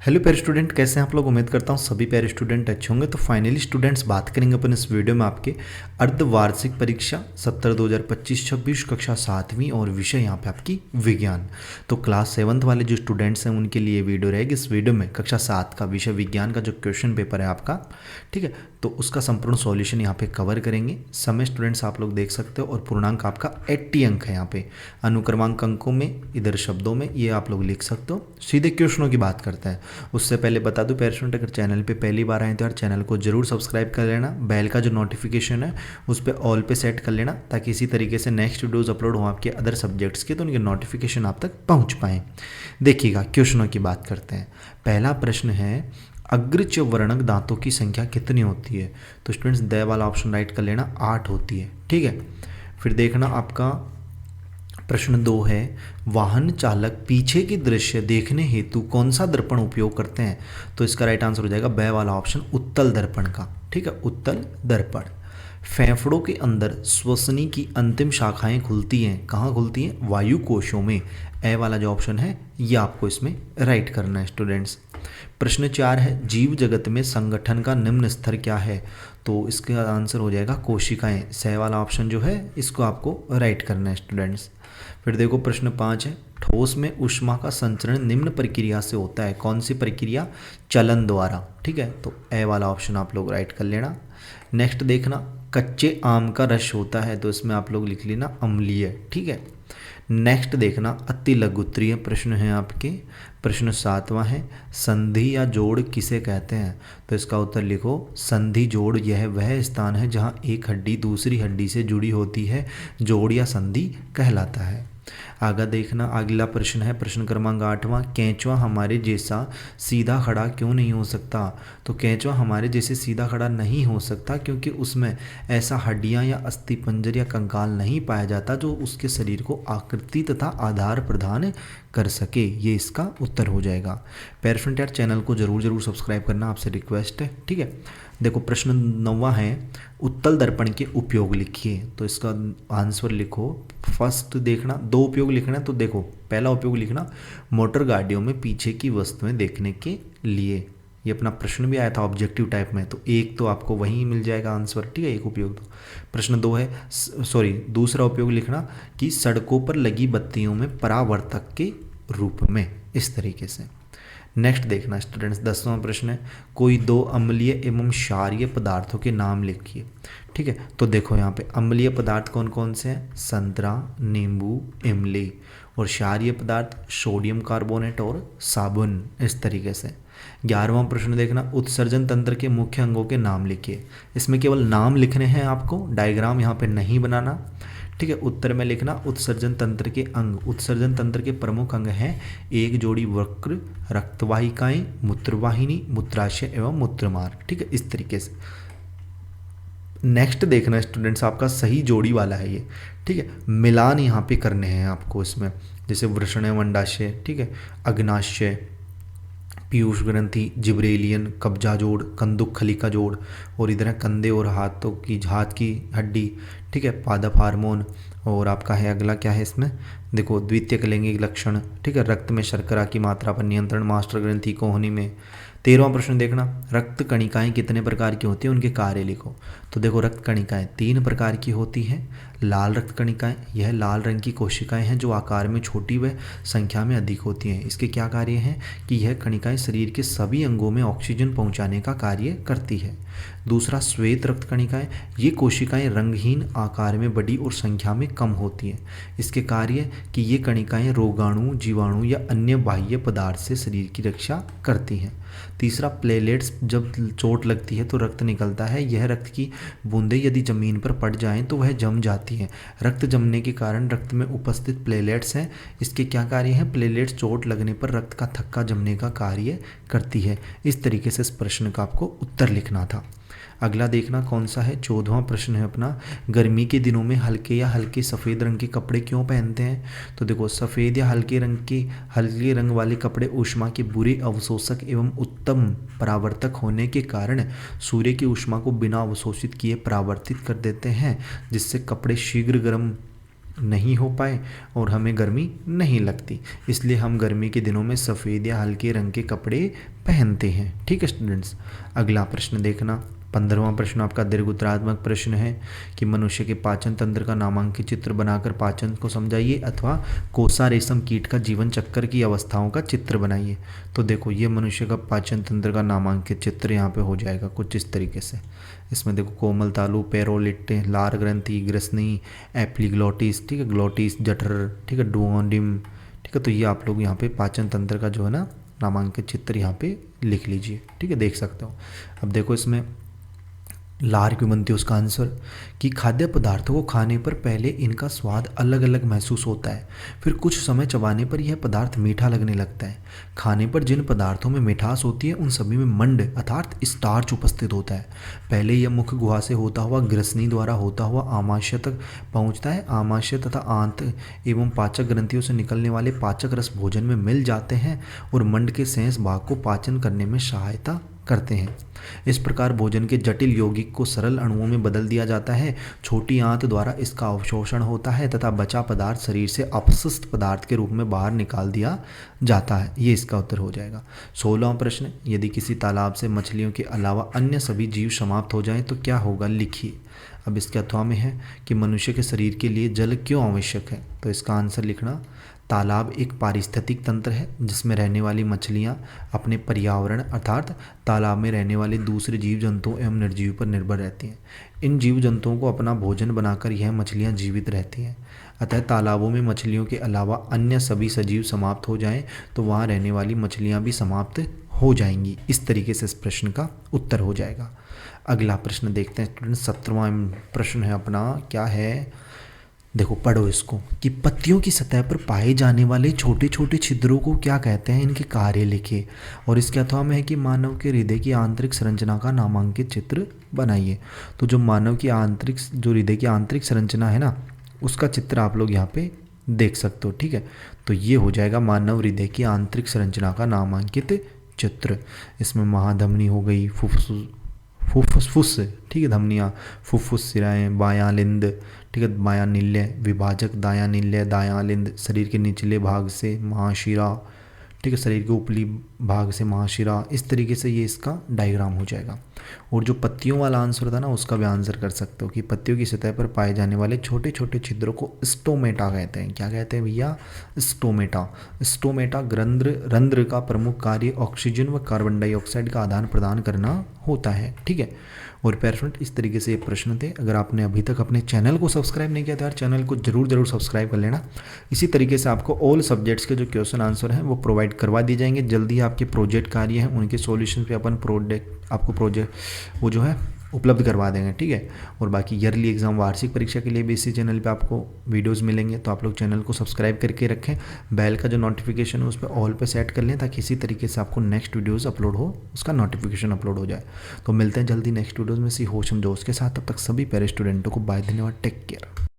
Hello प्यारे student, कैसे हैं आप लोग। उम्मीद करता हूँ सभी प्यारे स्टूडेंट अच्छे होंगे। तो फाइनली स्टूडेंट्स, बात करेंगे अपन इस वीडियो में आपके अर्धवार्षिक परीक्षा सत्र 2025-26 कक्षा 7वीं और विषय यहाँ पे आपकी विज्ञान। तो क्लास 7th वाले जो स्टूडेंट्स हैं उनके लिए वीडियो रहेगी। इस वीडियो में कक्षा 7 का विषय विज्ञान का जो क्वेश्चन पेपर है आपका, ठीक है, तो उसका संपूर्ण सॉल्यूशन यहाँ पे कवर करेंगे। समय स्टूडेंट्स आप लोग देख सकते हो और पूर्णांक आपका 80 अंक है यहाँ पे। अनुक्रमांक अंकों में, इधर शब्दों में ये आप लोग लिख सकते हो। सीधे क्वेश्चनों की बात करते हैं। उससे पहले बता दूं प्यारे स्टूडेंट, अगर चैनल पे पहली बार आए तो यार चैनल को जरूर सब्सक्राइब कर लेना। बेल का जो नोटिफिकेशन है उस पर ऑल पे सेट कर लेना, ताकि इसी तरीके से नेक्स्ट वीडियोस अपलोड हो आपके अदर सब्जेक्ट्स के तो उनके नोटिफिकेशन आप तक पहुंच पाएँ। देखिएगा, क्वेश्चनों की बात करते हैं। पहला प्रश्न है, अग्रच वर्णक दांतों की संख्या कितनी होती है। तो स्टूडेंट्स द वाला ऑप्शन राइट कर लेना, 8 होती है, ठीक है। फिर देखना आपका प्रश्न 2 है, वाहन चालक पीछे की दृश्य देखने हेतु कौन सा दर्पण उपयोग करते हैं। तो इसका राइट आंसर हो जाएगा ब वाला ऑप्शन, उत्तल दर्पण का, ठीक है, उत्तल दर्पण। फेफड़ों के अंदर श्वसनी की अंतिम शाखाएं खुलती हैं, कहाँ खुलती हैं, वायु कोशों में। ए वाला जो ऑप्शन है ये आपको इसमें राइट करना है स्टूडेंट्स। प्रश्न 4 है, जीव जगत में संगठन का निम्न स्तर क्या है। तो इसका आंसर हो जाएगा कोशिकाएं। स वाला ऑप्शन जो है इसको आपको राइट करना है स्टूडेंट्स। फिर देखो प्रश्न 5 है, ठोस में ऊष्मा का संचरण निम्न प्रक्रिया से होता है, कौन सी प्रक्रिया, चलन द्वारा, ठीक है। तो ए वाला ऑप्शन आप लोग राइट कर लेना। नेक्स्ट देखना, कच्चे आम का रस होता है, तो इसमें आप लोग लिख लेना अम्लीय, ठीक है। नेक्स्ट देखना, अति लघुत्तरीय प्रश्न है आपके। प्रश्न 7वां है, संधि या जोड़ किसे कहते हैं। तो इसका उत्तर लिखो, संधि जोड़ यह वह स्थान है जहां एक हड्डी दूसरी हड्डी से जुड़ी होती है, जोड़ या संधि कहलाता है। आगे देखना, अगला प्रश्न है प्रश्न क्रमांक 8वां, केंचुआ हमारे जैसा सीधा खड़ा क्यों नहीं हो सकता। तो केंचुआ हमारे जैसे सीधा खड़ा नहीं हो सकता क्योंकि उसमें ऐसा हड्डियां या अस्थिपंजर या कंकाल नहीं पाया जाता जो उसके शरीर को आकृति तथा आधार प्रदान कर सके। ये इसका उत्तर हो जाएगा। पेरेंट यार चैनल को जरूर सब्सक्राइब करना आपसे रिक्वेस्ट है, ठीक है। देखो प्रश्न 9वां है, उत्तल दर्पण के उपयोग लिखिए। तो इसका आंसर लिखो, फर्स्ट देखना, 2 उपयोग लिखना है। तो देखो पहला उपयोग लिखना, मोटर गाड़ियों में पीछे की वस्तुएं देखने के लिए। ये अपना प्रश्न भी आया था ऑब्जेक्टिव टाइप में, तो एक तो आपको वहीं मिल जाएगा आंसर, ठीक है, एक उपयोग। तो प्रश्न 2 है, दूसरा उपयोग लिखना कि सड़कों पर लगी बत्तियों में परावर्तक के रूप में, इस तरीके से। नेक्स्ट देखना स्टूडेंट्स, 10वां प्रश्न है, कोई 2 अम्लीय एवं क्षारीय पदार्थों के नाम लिखिए, ठीक है। तो देखो यहाँ पे अम्लीय पदार्थ कौन कौन से हैं, संतरा, नींबू, इमली, और क्षारीय पदार्थ सोडियम कार्बोनेट और साबुन, इस तरीके से। 11वां प्रश्न देखना, उत्सर्जन तंत्र के मुख्य अंगों के नाम लिखिए। इसमें केवल नाम लिखने हैं आपको, डायग्राम यहाँ पे नहीं बनाना, ठीक है। उत्तर में लिखना, उत्सर्जन तंत्र के अंग, उत्सर्जन तंत्र के प्रमुख अंग हैं एक जोड़ी वक्र, रक्तवाहिकाएं, मूत्रवाहिनी, मूत्राशय एवं मूत्रमार्ग, ठीक है, इस तरीके से। नेक्स्ट देखना स्टूडेंट्स, आपका सही जोड़ी वाला है ये, ठीक है। मिलान यहाँ पे करने हैं आपको इसमें, जैसे वृषण वंडाशय, ठीक है, अग्नाशय, पीयूष ग्रंथि, जिब्रेलियन, कब्जा जोड़, कंदुक खलिका जोड़, और इधर है कंधे और हाथों की, हाथ की हड्डी, ठीक है, पादप हार्मोन। और आपका है अगला क्या है इसमें, देखो द्वितीयक लैंगिक लक्षण, ठीक है, रक्त में शर्करा की मात्रा पर नियंत्रण, मास्टर ग्रंथि कोहनी में। 13वां प्रश्न देखना, रक्त कणिकाएं कितने प्रकार की होती हैं, उनके कार्य लिखो। तो देखो रक्त कणिकाएं 3 प्रकार की होती हैं। लाल रक्त कणिकाएं, यह लाल रंग की कोशिकाएं हैं जो आकार में छोटी व संख्या में अधिक होती हैं। इसके क्या कार्य हैं कि यह कणिकाएं शरीर के सभी अंगों में ऑक्सीजन पहुंचाने का कार्य करती है। दूसरा, श्वेत रक्त कणिकाएं, ये कोशिकाएं रंगहीन, आकार में बड़ी और संख्या में कम होती हैं। इसके कार्य कि ये कणिकाएं रोगाणु, जीवाणु या अन्य बाह्य पदार्थ से शरीर की रक्षा करती हैं। तीसरा, प्लेलेट्स, जब चोट लगती है तो रक्त निकलता है। यह रक्त की बूंदें यदि जमीन पर पड़ जाएं तो वह जम जाती हैं। रक्त जमने के कारण रक्त में उपस्थित प्लेलेट्स हैं, इसके क्या कार्य हैं, प्लेलेट्स चोट लगने पर रक्त का थक्का जमने का कार्य करती है। इस तरीके से इस प्रश्न का आपको उत्तर लिखना था। अगला देखना कौन सा है, 14वां प्रश्न है अपना, गर्मी के दिनों में हल्के या हल्के सफ़ेद रंग के कपड़े क्यों पहनते हैं। तो देखो सफ़ेद या हल्के रंग वाले कपड़े ऊष्मा के बुरे अवशोषक एवं उत्तम परावर्तक होने के कारण सूर्य की ऊष्मा को बिना अवशोषित किए परावर्तित कर देते हैं, जिससे कपड़े शीघ्र गर्म नहीं हो पाए और हमें गर्मी नहीं लगती, इसलिए हम गर्मी के दिनों में सफ़ेद या हल्के रंग के कपड़े पहनते हैं। ठीक है स्टूडेंट्स, अगला प्रश्न देखना। 15वां प्रश्न आपका दीर्घ उत्तरात्मक प्रश्न है कि मनुष्य के पाचन तंत्र का नामांकित चित्र बनाकर पाचन को समझाइए अथवा कोसा रेशम कीट का जीवन चक्कर की अवस्थाओं का चित्र बनाइए। तो देखो ये मनुष्य का पाचन तंत्र का नामांकित चित्र यहाँ पे हो जाएगा कुछ इस तरीके से। इसमें देखो कोमल तालु, पेरोलिट, लार ग्रंथि, ग्रसनी, एप्लीग्लोटिस, ठीक है, ग्लोटिस, जठर, ठीक है, डुओडिम, ठीक है। तो ये आप लोग यहाँ पे पाचन तंत्र का जो है ना नामांकित चित्र यहाँ पे लिख लीजिए। ठीक है, देख सकते हो। अब देखो इसमें लार क्यों बनती है, उसका आंसर कि खाद्य पदार्थों को खाने पर पहले इनका स्वाद अलग अलग महसूस होता है, फिर कुछ समय चबाने पर यह पदार्थ मीठा लगने लगता है। खाने पर जिन पदार्थों में मिठास होती है उन सभी में मंड अर्थात स्टार्च उपस्थित होता है। पहले यह मुख गुहा से होता हुआ ग्रसनी द्वारा होता हुआ आमाशय तक पहुंचता है। आमाशय तथा आंत एवं पाचक ग्रंथियों से निकलने वाले पाचक रस भोजन में मिल जाते हैं और मंड के शेष भाग को पाचन करने में सहायता करते हैं। इस प्रकार भोजन के जटिल यौगिक को सरल अणुओं में बदल दिया जाता है। छोटी आंत द्वारा इसका अवशोषण होता है तथा बचा पदार्थ शरीर से अपशिष्ट पदार्थ के रूप में बाहर निकाल दिया जाता है। ये इसका उत्तर हो जाएगा। 16वां प्रश्न, यदि किसी तालाब से मछलियों के अलावा अन्य सभी जीव समाप्त हो जाएं तो क्या होगा, लिखिए। अब इसके अथवा में है कि मनुष्य के शरीर के लिए जल क्यों आवश्यक है, तो इसका आंसर लिखना। तालाब एक पारिस्थितिक तंत्र है जिसमें रहने वाली मछलियाँ अपने पर्यावरण अर्थात तालाब में रहने वाले दूसरे जीव जंतुओं एवं निर्जीव पर निर्भर रहती हैं। इन जीव जंतुओं को अपना भोजन बनाकर यह मछलियाँ जीवित रहती हैं। अतः तालाबों में मछलियों के अलावा अन्य सभी सजीव समाप्त हो जाएं तो वहाँ रहने वाली मछलियाँ भी समाप्त हो जाएंगी। इस तरीके से इस प्रश्न का उत्तर हो जाएगा। अगला प्रश्न देखते हैं स्टूडेंट। 17वां प्रश्न है अपना, क्या है, देखो पढ़ो इसको कि पत्तियों की सतह पर पाए जाने वाले छोटे छोटे छिद्रों को क्या कहते हैं, इनके कार्य लिखिए। और इसके अथवा में है कि मानव के हृदय की आंतरिक संरचना का नामांकित चित्र बनाइए। तो जो मानव की आंतरिक जो हृदय की आंतरिक संरचना है ना, उसका चित्र आप लोग यहाँ पे देख सकते हो। ठीक है, तो ये हो जाएगा मानव हृदय की आंतरिक संरचना का नामांकित चित्र। इसमें महाधमनी हो गई, फुफ्फुस, ठीक है, धमनियाँ, फुफ्फुस, सिराएं, बायां लिंद, ठीक है, बायां नील्य, विभाजक, दायां नील्य, दायां लिंद, शरीर के निचले भाग से महाशिरा, ठीक है, शरीर के ऊपरी भाग से महाशिरा। इस तरीके से ये इसका डायग्राम हो जाएगा। और जो पत्तियों वाला आंसर था ना, उसका भी आंसर कर सकते हो कि पत्तियों की सतह पर पाए जाने वाले छोटे छोटे छिद्रों को स्टोमेटा कहते हैं। क्या कहते हैं भैया, स्टोमेटा। स्टोमेटा रंध्र का प्रमुख कार्य ऑक्सीजन व कार्बन डाइऑक्साइड का आदान प्रदान करना होता है। ठीक है, और पेरेंट इस तरीके से ये प्रश्न थे। अगर आपने अभी तक अपने चैनल को सब्सक्राइब नहीं किया तो यार चैनल को जरूर सब्सक्राइब कर लेना। इसी तरीके से आपको ऑल सब्जेक्ट्स के जो क्वेश्चन आंसर हैं वो प्रोवाइड करवा दिए जाएंगे। जल्दी आपके प्रोजेक्ट कार्य हैं उनके सॉल्यूशन पे अपन आपको प्रोजेक्ट वो जो है उपलब्ध करवा देंगे। ठीक है, और बाकी ईयरली एग्जाम वार्षिक परीक्षा के लिए भी इसी चैनल पे आपको वीडियोस मिलेंगे। तो आप लोग चैनल को सब्सक्राइब करके रखें, बेल का जो नोटिफिकेशन है उस पर ऑल पे सेट कर लें ताकि इसी तरीके से आपको नेक्स्ट वीडियोस अपलोड हो उसका नोटिफिकेशन अपलोड हो जाए। तो मिलते हैं जल्दी नेक्स्ट वीडियोज़ में सी होशम जोश के साथ। तब तक सभी पैरे स्टूडेंटों को बाय, धन्यवाद, टेक केयर।